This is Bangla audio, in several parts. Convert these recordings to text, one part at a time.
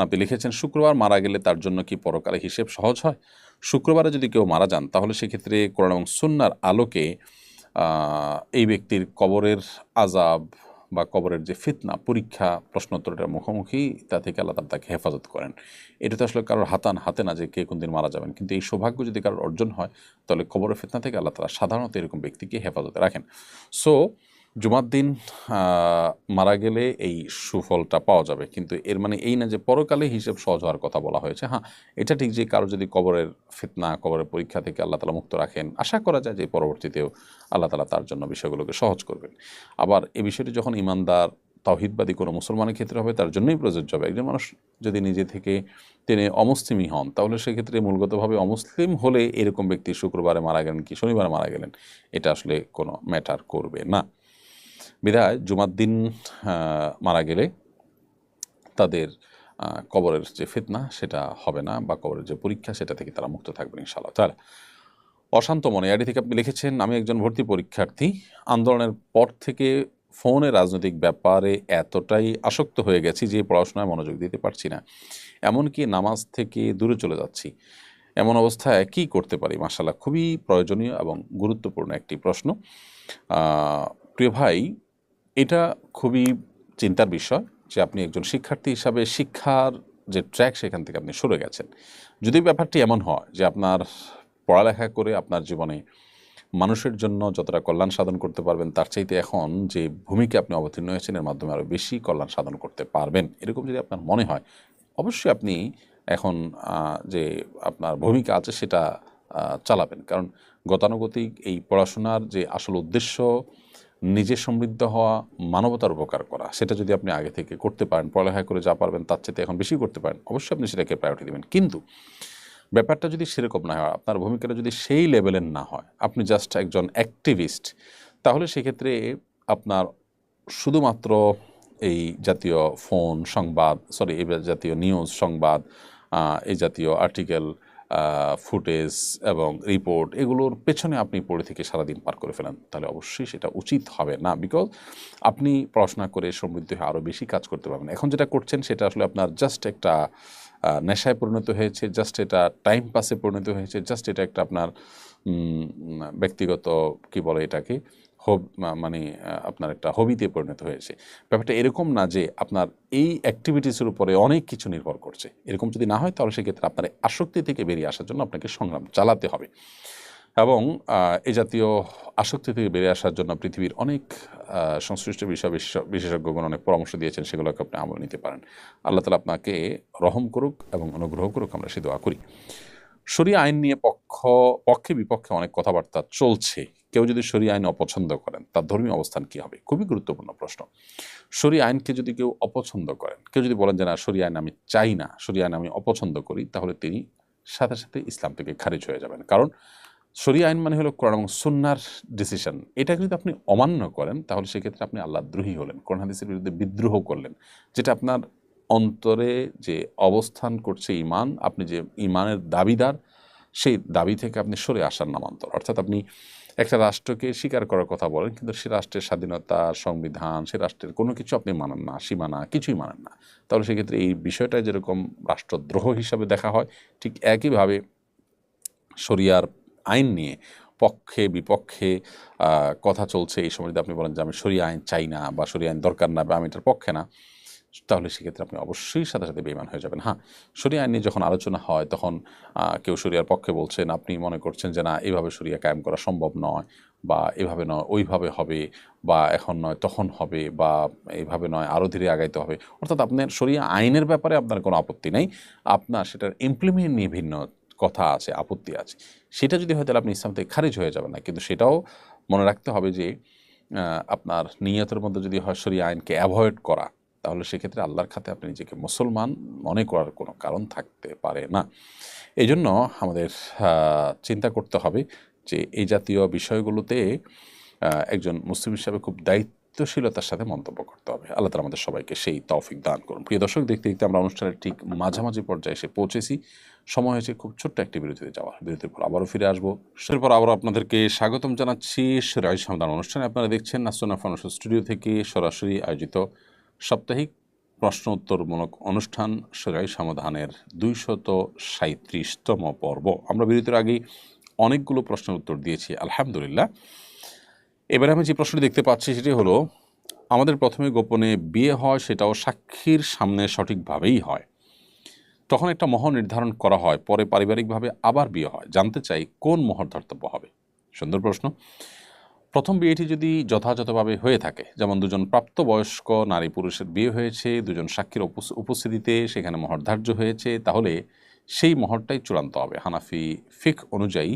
আপনি লিখেছেন, শুক্রবার মারা গেলে তার জন্য কি পরকালে হিসেব সহজ হয়? শুক্রবারে যদি কেউ মারা যান তাহলে সেক্ষেত্রে কোরআন এবং সুন্নাহর আলোকে এই ব্যক্তির কবরের আযাব বা কবরের যে ফিতনা, পরীক্ষা, প্রশ্নোত্তরের মুখোমুখি তা থেকে আল্লাহ তাআলা তাকে হেফাজত করেন। এটা তো আসলে কারোর হাতে না যে কে কোন দিন মারা যাবেন, কিন্তু এই সৌভাগ্য যদি কারোর অর্জন হয় তাহলে কবরের ফিতনা থেকে আল্লাহ তাআলা সাধারণত এরকম ব্যক্তিকে হেফাজতে রাখেন। সো জুমার দিন মারা গেলে এই সুফলটা পাওয়া যাবে, কিন্তু এর মানে এই না যে পরকালে হিসেব সহজ হওয়ার কথা বলা হয়েছে। হ্যাঁ, এটা ঠিক যে কারো যদি কবরের ফিতনা, কবরের পরীক্ষা থেকে আল্লাহ তাআলা মুক্ত রাখেন, আশা করা যায় যে পরবর্তীতেও আল্লাহ তাআলা তার জন্য বিষয়গুলোকে সহজ করবেন। আবার এই বিষয়টি যখন ঈমানদার তাওহীদবাদী কোনো মুসলমানের ক্ষেত্রে হবে তার জন্যই প্রযোজ্য হবে। একজন মানুষ যদি নিজে থেকে তিনি অমুসলিমই হন তাহলে সেক্ষেত্রে মূলগতভাবে অমুসলিম হলে এরকম ব্যক্তি শুক্রবারে মারা গেলেন কি শনিবারে মারা গেলেন এটা আসলে কোনো ম্যাটার করবে না। বিধায় জুমার দিন মারা গেলে তাদের কবরের যে ফিতনা সেটা হবে না, বা কবরের যে পরীক্ষা সেটা থেকে তারা মুক্ত থাকবেন ইনশাআল্লাহ তাআলা। অশান্ত মনে আইডি থেকে আপনি লিখেছেন, আমি একজন ভর্তি পরীক্ষার্থী। আন্দোলনের পর থেকে ফোনে রাজনৈতিক ব্যাপারে এতটাই আসক্ত হয়ে গেছি যে পড়াশোনায় মনোযোগ দিতে পারছি না, এমনকি নামাজ থেকে দূরে চলে যাচ্ছি। এমন অবস্থায় কি করতে পারি? মাশাআল্লাহ, খুবই প্রয়োজনীয় এবং গুরুত্বপূর্ণ একটি প্রশ্ন। প্রিয় ভাই, এটা খুবই চিন্তার বিষয় যে আপনি একজন শিক্ষার্থী হিসাবে শিক্ষার যে ট্র্যাক সেখান থেকে আপনি সরে গেছেন। যদি ব্যাপারটি এমন হয় যে আপনার পড়ালেখা করে আপনার জীবনে মানুষের জন্য যতটা কল্যাণ সাধন করতে পারবেন তার চাইতে এখন যে ভূমিকা আপনি অবতীর্ণ হয়েছেন এর মাধ্যমে আরও বেশি কল্যাণ সাধন করতে পারবেন, এরকম যদি আপনার মনে হয় অবশ্যই আপনি এখন যে আপনার ভূমিকা আছে সেটা চালাবেন। কারণ গতানুগতিক এই পড়াশোনার যে আসল উদ্দেশ্য নিজে সমৃদ্ধ হওয়া, মানবতার উপকার করা, সেটা যদি আপনি আগে থেকে করতে পারেন, পড়ালেখা করে যা পারবেন তার চাইতে এখন বেশি করতে পারেন, অবশ্যই আপনি সেটাকে প্রায়োরিটি দেবেন। কিন্তু ব্যাপারটা যদি সেরকম না হয়, আপনার ভূমিকাটা যদি সেই লেভেলের না হয়, আপনি জাস্ট একজন অ্যাক্টিভিস্ট, তাহলে সেক্ষেত্রে আপনার শুধুমাত্র এই জাতীয় ফোন সংবাদ, এই জাতীয় নিউজ সংবাদ, এই জাতীয় আর্টিকেল, ফুটেজ এবং রিপোর্ট, এগুলোর পেছনে আপনি পড়ে থেকে সারাদিন পার করে ফেলেন, তাহলে অবশ্যই সেটা উচিত হবে না। বিকজ আপনি পড়াশোনা করে সমৃদ্ধ হয়ে আরও বেশি কাজ করতে পারবেন। এখন যেটা করছেন সেটা আসলে আপনার জাস্ট একটা নেশায় পরিণত হয়েছে, জাস্ট এটা টাইম পাসে পরিণত হয়েছে, জাস্ট এটা একটা আপনার ব্যক্তিগত কি বলে এটাকে মানে আপনার একটা হবিতে পরিণত হয়েছে। ব্যাপারটা এরকম না যে আপনার এই অ্যাক্টিভিটিসের উপরে অনেক কিছু নির্ভর করছে। এরকম যদি না হয় তাহলে সেক্ষেত্রে আপনার আসক্তি থেকে বেরিয়ে আসার জন্য আপনাকে সংগ্রাম চালাতে হবে। এবং এই জাতীয় আসক্তি থেকে বেরিয়ে আসার জন্য পৃথিবীর অনেক সংশ্লিষ্ট বিশেষজ্ঞগণ অনেক পরামর্শ দিয়েছেন, সেগুলোকে আপনি আমল নিতে পারেন। আল্লাহ তাআলা আপনাকে রহম করুক এবং অনুগ্রহ করুক, আমরা সে দোয়া করি। শরিয়া আইন নিয়ে পক্ষে বিপক্ষে অনেক কথাবার্তা চলছে। কেউ যদি শরিয়া আইন অপছন্দ করেন তার ধর্মীয় অবস্থান কী হবে? খুবই গুরুত্বপূর্ণ প্রশ্ন। শরিয়া আইনকে যদি কেউ অপছন্দ করেন, কেউ যদি বলেন যে না শরিয়া আইন আমি চাই না, শরিয়া আইন আমি অপছন্দ করি, তাহলে তিনি সাথে সাথে ইসলাম থেকে খারিজ হয়ে যাবেন। কারণ শরিয়া আইন মানে হলো কোরআন এবং সুন্নাহর ডিসিশন। এটা যদি আপনি অমান্য করেন তাহলে সেক্ষেত্রে আপনি আল্লাহদ্রোহী হলেন, কোরআন হাদিসের বিরুদ্ধে বিদ্রোহ করলেন। যেটা আপনার অন্তরে যে অবস্থান করছে ঈমান, আপনি যে ঈমানের দাবিদার, সেই দাবি থেকে আপনি সরে আসার নামান্তর। অর্থাৎ আপনি একটা রাষ্ট্রকে স্বীকার করার কথা বলেন, কিন্তু সে রাষ্ট্রের স্বাধীনতা, সংবিধান, সে রাষ্ট্রের কোনো কিছু আপনি মানেন না, সীমানা কিছুই মানেন না। তাহলে সেক্ষেত্রে এই বিষয়টা যেরকম রাষ্ট্রদ্রোহ হিসাবে দেখা হয়, ঠিক একইভাবে শরিয়ার আইন নিয়ে পক্ষে বিপক্ষে কথা চলছে, এই সময় যদি আপনি বলেন যে আমি শরিয়া আইন চাই না বা শরিয়া আইন দরকার না বা আমি এটার পক্ষে না, তাহলে সেক্ষেত্রে আপনি অবশ্যই সাথে সাথে বেঈমান হয়ে যাবেন। হ্যাঁ, শরিয়া আইন নিয়ে যখন আলোচনা হয় তখন কেউ শরিয়ার পক্ষে বলছেন, আপনি মনে করছেন যে না এইভাবে শরিয়া কায়েম করা সম্ভব নয়, বা এভাবে নয় ওইভাবে হবে, বা এখন নয় তখন হবে, বা এইভাবে নয় আরও ধীরে আগাইতে হবে। অর্থাৎ আপনার শরিয়া আইনের ব্যাপারে আপনার কোনো আপত্তি নেই, আপনার সেটার ইমপ্লিমেন্ট নিয়ে ভিন্ন কথা আছে, আপত্তি আছে। সেটা যদি হয় তাহলে আপনি ইসলাম থেকে খারিজ হয়ে যাবেন না, কিন্তু সেটাও মনে রাখতে হবে যে আপনার নিয়তের মধ্যে যদি হয় শরিয়া আইনকে অ্যাভয়েড করা, তাহলে সেক্ষেত্রে আল্লাহর খাতে আপনি নিজেকে মুসলমান মনে করার কোনো কারণ থাকতে পারে না। এই জন্য আমাদের চিন্তা করতে হবে যে এই জাতীয় বিষয়গুলোতে একজন মুসলিম হিসাবে খুব দায়িত্বশীলতার সাথে মন্তব্য করতে হবে। আল্লাহ তাআলা আমাদের সবাইকে সেই তৌফিক দান করুন। প্রিয় দর্শক, দেখতে দেখতে আমরা অনুষ্ঠানের ঠিক মাঝামাঝি পর্যায়ে এসে পৌঁছেছি। সময় হয়েছে খুব ছোট্ট একটি বিরতিতে যাওয়া। বিরতির পর আবারও ফিরে আসবো। এরপর আবারও আপনাদেরকে স্বাগতম জানাচ্ছি শরীয়ত সমাধান অনুষ্ঠানে। আপনারা দেখছেন আসুনা ফাউন্ডেশন স্টুডিও থেকে সরাসরি আয়োজিত সাপ্তাহিক প্রশ্ন উত্তরমূলক অনুষ্ঠান শরীয়ী সমাধানের 237তম পর্ব। আমরা বিরতির আগেই অনেকগুলো প্রশ্নের উত্তর দিয়েছি আলহামদুলিল্লাহ। এবারে আমি যে প্রশ্নটি দেখতে পাচ্ছি সেটি হলো, আমাদের প্রথমে গোপনে বিয়ে হয়, সেটাও সাক্ষীর সামনে সঠিকভাবেই হয়, তখন একটা মোহর নির্ধারণ করা হয়, পরে পারিবারিকভাবে আবার বিয়ে হয়, জানতে চাই কোন মোহর ধর্তব্য হবে। সুন্দর প্রশ্ন। প্রথম বিয়েটি যদি যথাযথভাবে হয়ে থাকে, যেমন দুজন প্রাপ্তবয়স্ক নারী পুরুষের বিয়ে হয়েছে, দুজন সাক্ষীর উপস্থিতিতে সেখানে মোহর ধার্য হয়েছে, তাহলে সেই মোহরটাই চূড়ান্ত হবে। হানাফি ফিক অনুযায়ী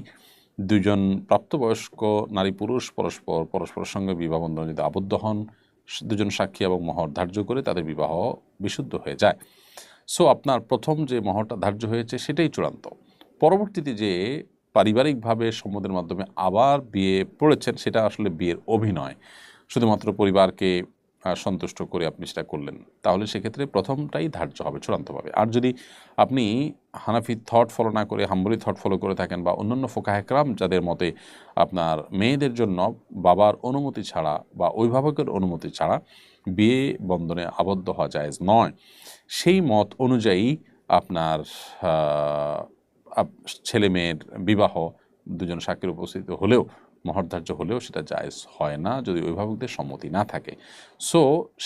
দুজন প্রাপ্তবয়স্ক নারী পুরুষ পরস্পরের সঙ্গে বিবাহ বন্ধনে যদি আবদ্ধ হন, দুজন সাক্ষী এবং মোহর ধার্য করে তাদের বিবাহ বিশুদ্ধ হয়ে যায়। সো আপনার প্রথম যে মোহরটা ধার্য হয়েছে সেটাই চূড়ান্ত। পরবর্তীতে যে পারিবারিকভাবে সম্মতির মাধ্যমে আবার বিয়ে পড়েছেন, সেটা আসলে বিয়ের অভিনয়, শুধুমাত্র পরিবারকে সন্তুষ্ট করে আপনি সেটা করলেন, তাহলে সেক্ষেত্রে প্রথমটাই ধার্য হবে চূড়ান্তভাবে। আর যদি আপনি হানাফি থট ফলো না করে হাম্বলি থট ফলো করে থাকেন, বা অন্যান্য ফোকাহে কেরাম যাদের মতে আপনার মেয়েদের জন্য বাবার অনুমতি ছাড়া বা অভিভাবকের অনুমতি ছাড়া বিয়ে বন্ধনে আবদ্ধ হওয়া জায়েজ নয়, সেই মত অনুযায়ী আপনার ছেলে মেয়ের বিবাহ দুজন সাক্ষীর উপস্থিত হলেও, মহরধার্য হলেও সেটা জায়েজ হয় না যদি অভিভাবকদের সম্মতি না থাকে। সো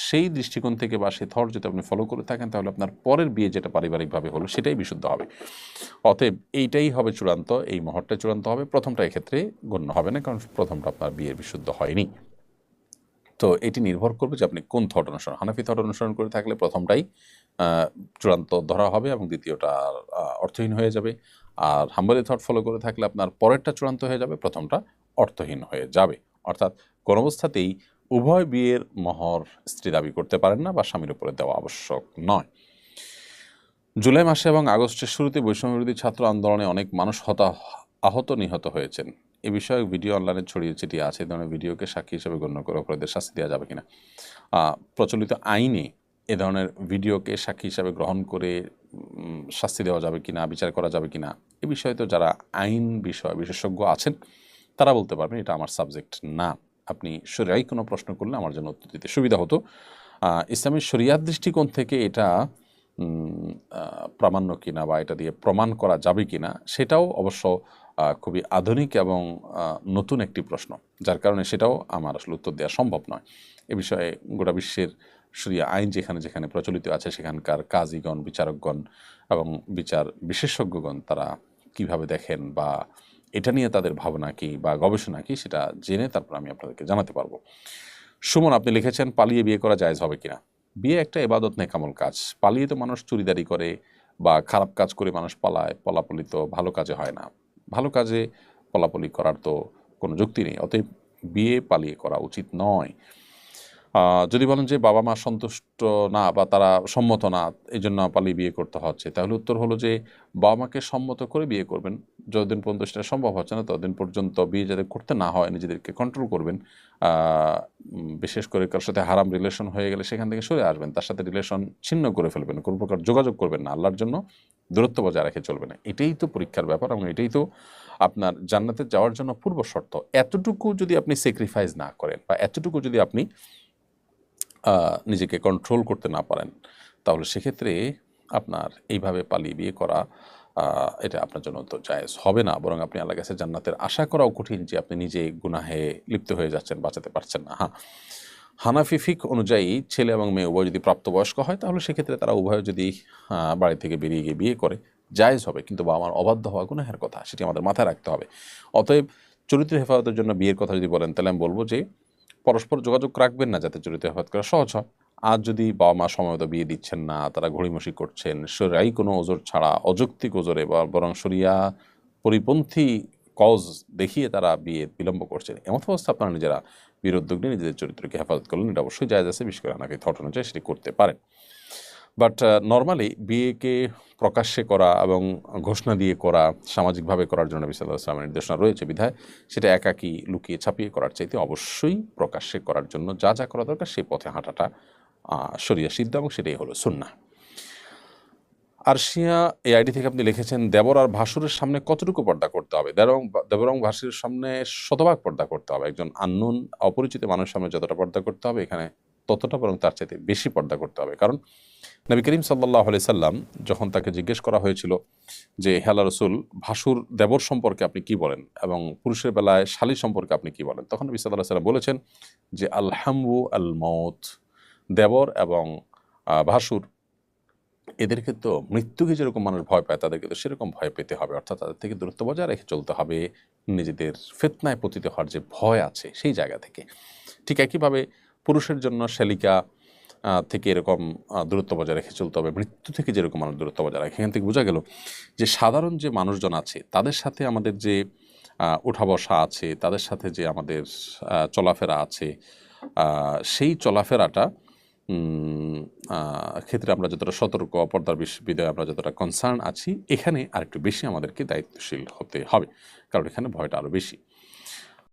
সেই দৃষ্টিকোণ থেকে বা সেই থট যদি আপনি ফলো করে থাকেন, তাহলে আপনার পরের বিয়ে যেটা পারিবারিকভাবে হলো সেটাই বিশুদ্ধ হবে। অতএব এইটাই হবে চূড়ান্ত, এই মহরটা চূড়ান্ত হবে, প্রথমটা এক্ষেত্রে গণ্য হবে না, কারণ প্রথমটা আপনার বিয়ের বিশুদ্ধ হয়নি। তো এটি নির্ভর করবে যে আপনি কোন থট অনুসরণ, হানাফি থট অনুসরণ করে থাকলে প্রথমটাই চূড়ান্ত ধরা হবে এবং দ্বিতীয়টা অর্থহীন হয়ে যাবে। আর হাম্বলি থট ফলো করে থাকলে আপনার পরেরটা চূড়ান্ত হয়ে যাবে, প্রথমটা অর্থহীন হয়ে যাবে। অর্থাৎ কোন অবস্থাতেই উভয় বিয়ের মোহর স্ত্রী দাবি করতে পারেন না বা স্বামীর উপরে দেওয়া আবশ্যক নয়। জুলাই মাসে এবং আগস্টের শুরুতে বৈষম্যবিরোধী ছাত্র আন্দোলনে অনেক মানুষ আহত নিহত হয়েছেন। এ বিষয়ে ভিডিও অনলাইনে ছড়িয়ে ছিটিয়ে আছে। এই ধরনের ভিডিওকে সাক্ষী হিসেবে গণ্য করে অপরাধীদের শাস্তি দেওয়া যাবে কিনা? প্রচলিত আইনে এ ধরনের ভিডিওকে সাক্ষী হিসাবে গ্রহণ করে শাস্তি দেওয়া যাবে কিনা, বিচার করা যাবে কিনা, এ বিষয়ে তো যারা আইন বিষয় বিশেষজ্ঞ আছেন তারা বলতে পারবেন, এটা আমার সাবজেক্ট না। আপনি শরীয়ী কোনো প্রশ্ন করলে আমার জন্য উত্তর দিতে সুবিধা হতো। ইসলামী শরিয়াত দৃষ্টিকোণ থেকে এটা প্রামাণ্য কিনা বা এটা দিয়ে প্রমাণ করা যাবে কিনা, সেটাও অবশ্য খুবই আধুনিক এবং নতুন একটি প্রশ্ন, যার কারণে সেটাও আমার আসলে উত্তর দেওয়া সম্ভব নয়। এ বিষয়ে গোটা বিশ্বের শরিয়া আইন যেখানে যেখানে প্রচলিত আছে, সেখানকার কাজীগণ, বিচারকগণ এবং বিচার বিশেষজ্ঞগণ তারা কিভাবে দেখেন বা এটা নিয়ে তাদের ভাবনা কি বা গবেষণা কি, সেটা জেনে তারপর আমি আপনাদেরকে জানাতে পারবো। সুমন, আপনি লিখেছেন পালিয়ে বিয়ে করা জায়েজ হবে কিনা? বিয়ে একটা ইবাদত নেকামল কাজ। পালিয়ে তো মানুষ চুরিদারি করে বা খারাপ কাজ করে মানুষ পালায়, পলাপলি তো ভালো কাজে হয় না। ভালো কাজে পলাপলি করার তো কোনো যুক্তি নেই, অতএব বিয়ে পালিয়ে করা উচিত নয়। যদি বলেন যে বাবা মা সন্তুষ্ট না বা তারা সম্মত না, এই জন্য পালিয়ে বিয়ে করতে হচ্ছে, তাহলে উত্তর হলো যে বাবা মাকে সম্মত করে বিয়ে করবেন। যতদিন পর্যন্ত সেটা সম্ভব হচ্ছে না, ততদিন পর্যন্ত বিয়ে যাতে করতে না হয় নিজেদেরকে কন্ট্রোল করবেন। বিশেষ করে কারোর সাথে হারাম রিলেশন হয়ে গেলে সেখান থেকে সরে আসবেন, তার সাথে রিলেশন ছিন্ন করে ফেলবেন, কোনো প্রকার যোগাযোগ করবেন না, আল্লাহর জন্য দূরত্ব বজায় রেখে চলবে না। এটাই তো পরীক্ষার ব্যাপার এবং এটাই তো আপনার জান্নাতে যাওয়ার জন্য পূর্ব শর্ত। এতটুকু যদি আপনি স্যাক্রিফাইস না করেন বা এতটুকু যদি আপনি নিজেকে কন্ট্রোল করতে না পারেন, তাহলে সেক্ষেত্রে আপনার এইভাবে পালিয়ে বিয়ে করা এটা আপনার জন্য তো জায়েজ হবে না, বরং আপনি আল্লাহর কাছে জান্নাতের আশা করাও কঠিন যে আপনি নিজে গুনাহে লিপ্ত হয়ে যাচ্ছেন, বাঁচাতে পারছেন না। হানাফি ফিক অনুযায়ী ছেলে এবং মেয়ে উভয় যদি প্রাপ্তবয়স্ক হয়, তাহলে সেক্ষেত্রে তারা উভয় যদি বাড়ি থেকে বেরিয়ে গিয়ে বিয়ে করে জায়েজ হবে, কিন্তু বাবা মার অবাধ্য হওয়া গুনাহের কথা, সেটি আমাদের মাথায় রাখতে হবে। অতএব চরিত্র হেফাজতের জন্য বিয়ের কথা যদি বলেন, তাহলে আমি বলবো যে পরস্পর যোগাযোগ রাখবেন না যাতে চরিত্র হেফাজত করা সহজ হয়। আর যদি বাবা মা সময়মতো বিয়ে দিচ্ছেন না, তারা ঘড়িমসি করছেন, শরিয়াই কোনো ওজোর ছাড়া অযৌক্তিক ওজোরে বা বরং শরিয়া পরিপন্থী কজ দেখিয়ে তারা বিয়ে বিলম্ব করছেন, এমন অবস্থা আপনারা নিজেরা বিয়ের উদ্যোগ নিয়ে নিজেদের চরিত্রকে হেফাজত করলেন, এটা অবশ্যই জায়েজ আছে। বিশেষ করে হানাফি থট অনুযায়ী সেটি করতে পারেন। বাট নর্মালি বিয়েকে প্রকাশ্যে করা এবং ঘোষণা দিয়ে করা, সামাজিকভাবে করার জন্য নবী সাল্লাল্লাহু আলাইহি ওয়াসাল্লামের নির্দেশনা রয়েছে বিধায় সেটা একাকী লুকিয়ে ছাপিয়ে করার চাইতে অবশ্যই প্রকাশ্যে করার জন্য যা যা করা দরকার সেই পথে হাঁটাটা শরিয়া সিদ্ধ, এবং সেটাই হলো সুন্নাহ। আরশিয়া এই আইডি থেকে আপনি লিখেছেন, দেবর আর ভাসুরের সামনে কতটুকু পর্দা করতে হবে? দেবর এবং ভাসুরের সামনে শতভাগ পর্দা করতে হবে। একজন আননোন অপরিচিত মানুষের সামনে যতটা পর্দা করতে হবে, এখানে ততটা বরং তার চাইতে বেশি পর্দা করতে হবে। কারণ নবী করিম সাল্লাল্লাহু আলাইহি সাল্লাম যখন তাকে জিজ্ঞেস করা হয়েছিল যে হে আল্লাহর রাসূল, ভাসুর দেবর সম্পর্কে আপনি কি বলেন এবং পুরুষের বেলায় শালী সম্পর্কে আপনি কি বলেন, তখন নবী সাল্লাল্লাহু আলাইহি সাল্লাম বলেছেন যে আল হামু আল মউত, দেবর এবং ভাসুর এদেরকে তো মৃত্যুকে যেরকম মানুষ ভয় পায় তাদেরকে তো সেরকম ভয় পেতে হবে, অর্থাৎ তাদের থেকে দূরত্ব বজায় রেখে চলতে হবে, নিজেদের ফিতনায় পতিত হওয়ার যে ভয় আছে সেই জায়গা থেকে। ঠিক একইভাবে পুরুষের জন্য শালিকা থেকে এরকম দূরত্ব বজায় রেখে চলতে হবে, মৃত্যু থেকে যেরকম মানুষ দূরত্ব বজায় রাখে। এখান থেকে বোঝা গেল যে সাধারণ যে মানুষজন আছে তাদের সাথে আমাদের যে ওঠা বসা আছে, তাদের সাথে যে আমাদের চলাফেরা আছে, সেই চলাফেরাটা ক্ষেত্রে আমরা যতটা সতর্ক, পর্দার বিধায় আমরা যতটা কনসার্ন আছি, এখানে আরেকটু বেশি আমাদেরকে দায়িত্বশীল হতে হবে, কারণ এখানে ভয়টা আরও বেশি।